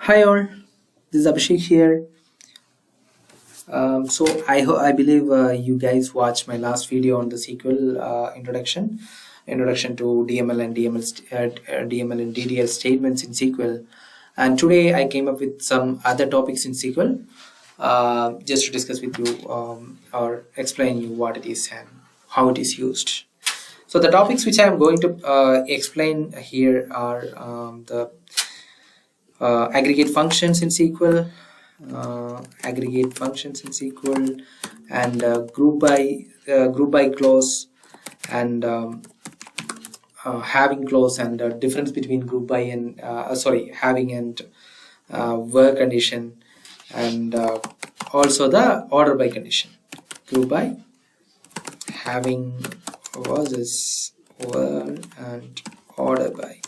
Hi all, this is Abhishek here. I believe you guys watched my last video on the SQL introduction to DML and DML and DDL statements in SQL. And today I came up with some other topics in SQL just to discuss with you or explain you what it is and how it is used. So the topics which I am going to explain here are the aggregate functions in SQL, and group by clause, and having clause, and the difference between group by and having and where condition, and also the order by condition. Group by, having versus where, and order by.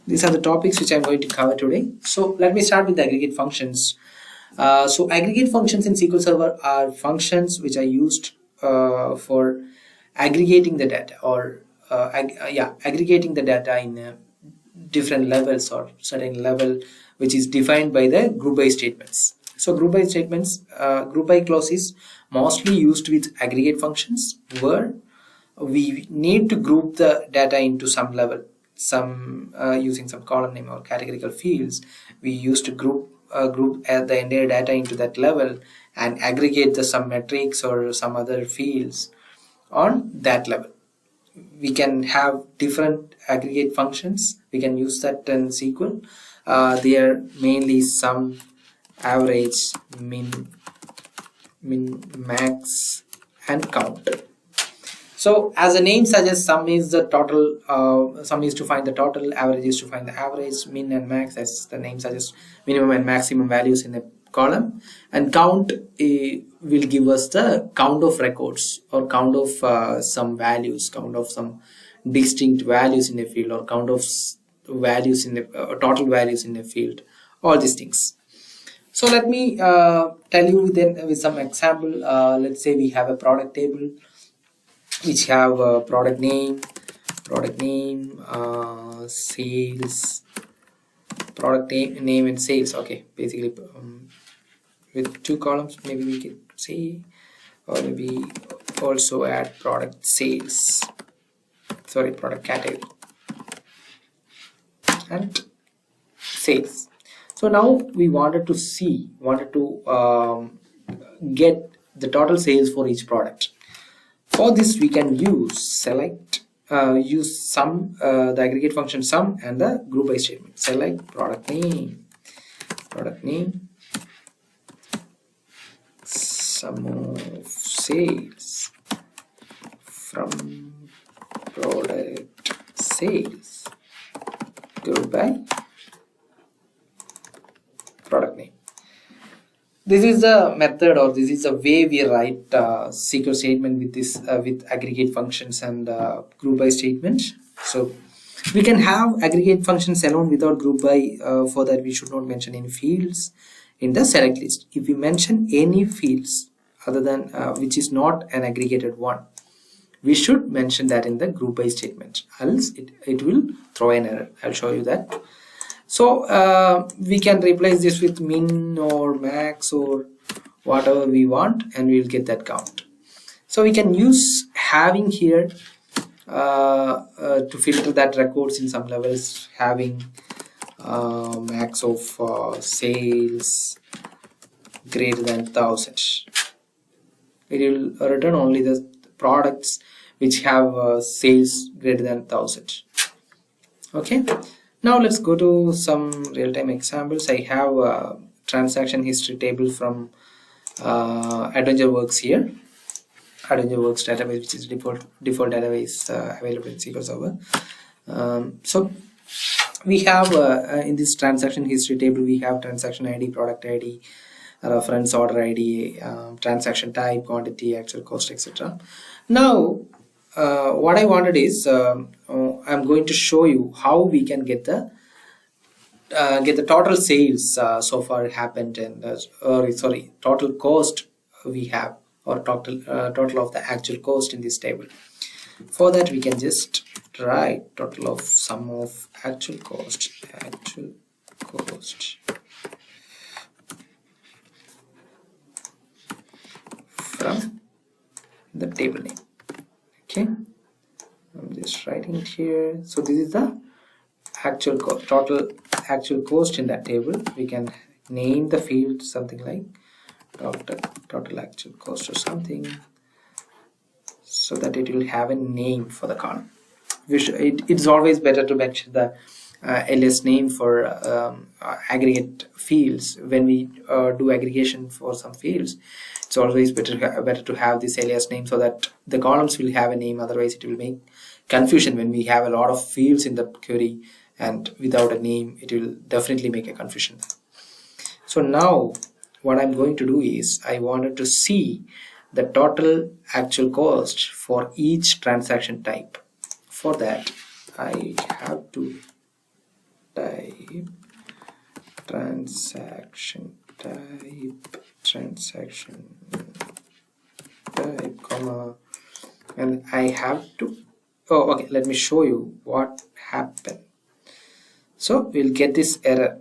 These are the topics which I'm going to cover today. So let me start with the aggregate functions. So aggregate functions in SQL Server are functions which are used for aggregating the data, or aggregating the data in different levels or certain level, which is defined by the group by statements. So group by clause is mostly used with aggregate functions, where we need to group the data into some level. Using some column name or categorical fields, we used to group the entire data into that level and aggregate the some metrics or some other fields on that level. We can have different aggregate functions. We can use that in SQL. They are mainly sum, average, min, max, and count. So as the name suggests, sum is the total, sum is to find the total, average is to find the average, min and max, as the name suggests, minimum and maximum values in a column, and count will give us the count of records, or count of some values, count of some distinct values in a field, or count of values in the total values in a field, all these things. So let me tell you then with some example. Let's say we have a product table which have product name, sales, product name and sales. Okay, basically with two columns, maybe we can say, or maybe also add product sales, product category and sales. So now we wanted to get the total sales for each product. For this, we can use use sum, the aggregate function sum, and the group by statement. Select product name, sum of sales from product sales, group by product name. This is the method, or this is the way we write SQL statement with this with aggregate functions and group by statements. So we can have aggregate functions alone without group by. For that, we should not mention any fields in the select list. If we mention any fields other than which is not an aggregated one, we should mention that in the group by statement, else it will throw an error. I'll show you that. So we can replace this with min or max or whatever we want, and we'll get that count. So we can use having here to filter that records in some levels. Having max of sales greater than 1,000. It will return only the products which have sales greater than 1,000. Okay. Now let's go to some real-time examples. I have a transaction history table from AdventureWorks here. AdventureWorks database, which is default database available in SQL Server. So we have in this transaction history table, we have transaction ID, product ID, reference order ID, transaction type, quantity, actual cost, etc. Now what I wanted is I'm going to show you how we can get the total sales so far happened, and total cost we have, or total of the actual cost in this table. For that, we can just write total of sum of actual cost table name. Okay, I'm just writing it here. So this is the actual total actual cost in that table. We can name the field something like total actual cost or something, so that it will have a name for the column. It's always better to mention the ls name for aggregate fields. When we do aggregation for some fields, it's always better to have this alias name, so that the columns will have a name. Otherwise it will make confusion when we have a lot of fields in the query, and without a name it will definitely make a confusion. So now what I'm going to do is, I wanted to see the total actual cost for each transaction type. For that, I have to type transaction type, comma, and I have to, oh okay, let me show you what happened. So we'll get this error,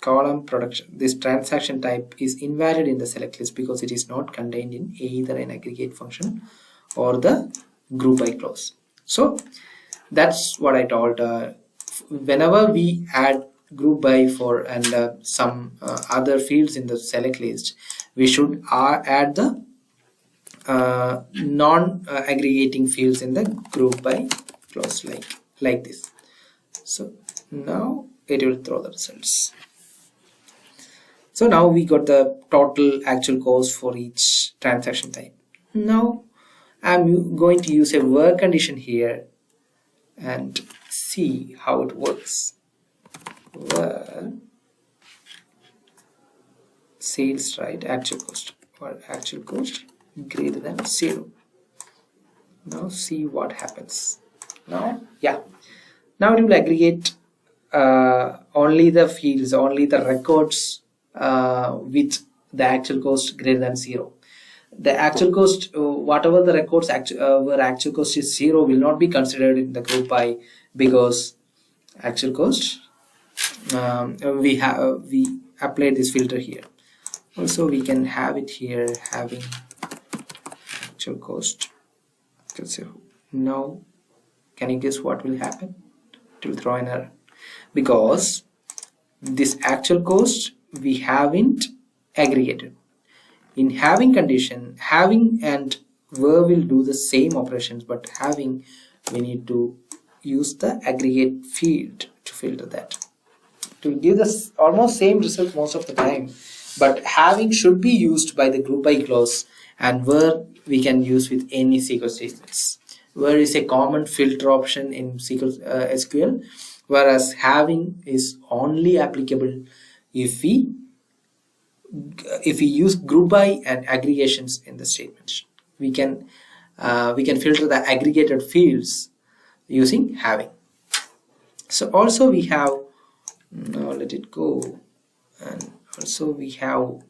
column production. This transaction type is invalid in the select list because it is not contained in either an aggregate function or the group by clause. So that's what I told. Whenever we add group by for and some other fields in the select list, we should add the non-aggregating fields in the group by clause like this. So now it will throw the results. So now we got the total actual cost for each transaction type. Now I'm going to use a where condition here and see how it works. Where sales, right, actual cost, or actual cost greater than 0. Now see what happens. Now it will aggregate only the fields, only the records with the actual cost greater than 0. The actual cost, whatever the records where actual cost is 0 will not be considered in the group by, because actual cost we applied this filter here. Also we can have it here, having actual cost. Now can you guess what will happen? It will throw an error, because this actual cost we haven't aggregated. In having condition, having and where will do the same operations, but having, we need to use the aggregate field to filter that. It will give us almost same result most of the time, but having should be used by the group by clause, and where we can use with any SQL statements. Where is a common filter option in SQL, whereas having is only applicable if we use group by and aggregations in the statement. We can filter the aggregated fields using having. So also we have, now let it go, and also we have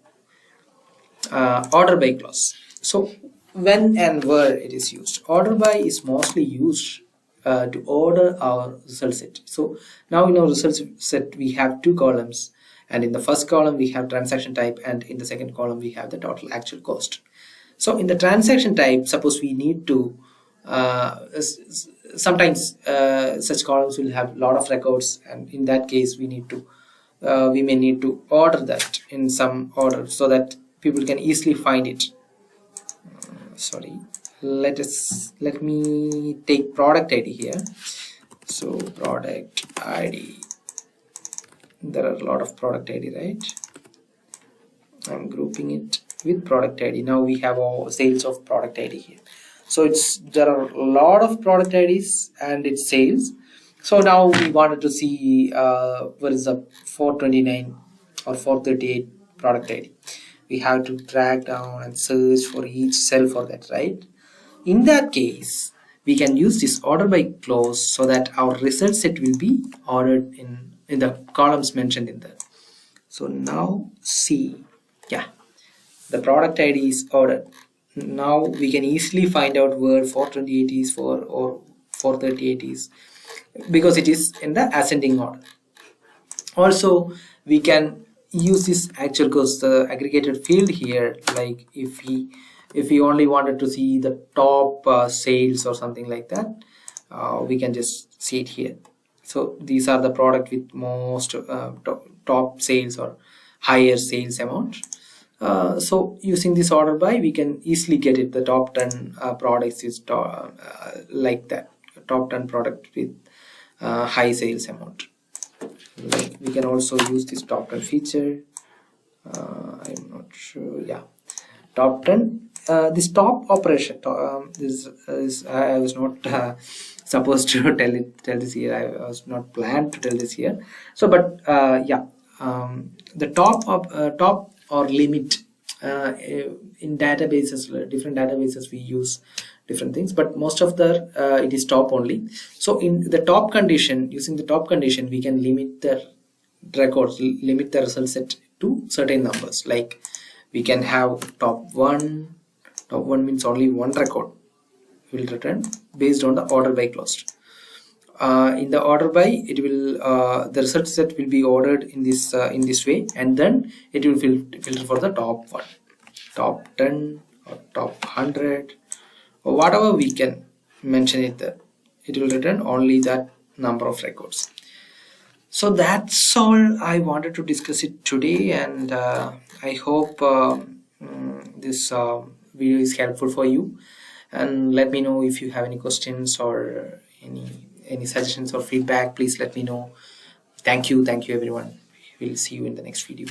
order by clause. So when and where it is used, order by is mostly used to order our result set. So now in our result set we have two columns, and in the first column we have transaction type, and in the second column we have the total actual cost. So in the transaction type, suppose we need to sometimes such columns will have a lot of records, and in that case we may need to order that in some order so that people can easily find it. Sorry, let me take product ID here. So product ID, there are a lot of product ID, right? I'm grouping it with product ID. Now we have our sales of product ID here. So there are a lot of product IDs and it's sales. So now we wanted to see where is the 429 or 438 product ID. We have to drag down and search for each cell for that, right? In that case, we can use this order by clause so that our result set will be ordered in the columns mentioned in there. So now see, the product ID is ordered. Now we can easily find out where 428 is for or 438 is, because it is in the ascending order. Also we can use this actual cost, the aggregated field here, like if we if we only wanted to see the top sales or something like that, we can just see it here. So these are the product with most top sales or higher sales amount. So using this order by, we can easily get it. The top 10 products is like that, top 10 product with high sales amount. Like we can also use this top 10 feature. I'm not sure. Yeah, top 10. This top operation. This is I was not supposed to tell this here. I was not planned to tell this here. So, but yeah, the top or limit in databases, different databases we use different things, but most of the it is top only. So in the top condition, using the top condition, we can limit the records, limit the result set to certain numbers. Like we can have top one means only one record will return based on the order by clause. In the order by, it will the result set will be ordered in this way, and then it will filter for the top one, top 10 or top 100 or whatever we can mention it there. It will return only that number of records. So that's all I wanted to discuss it today, and I hope this video is helpful for you. And let me know if you have any questions or any suggestions or feedback. Please let me know. Thank you everyone. We'll see you in the next video.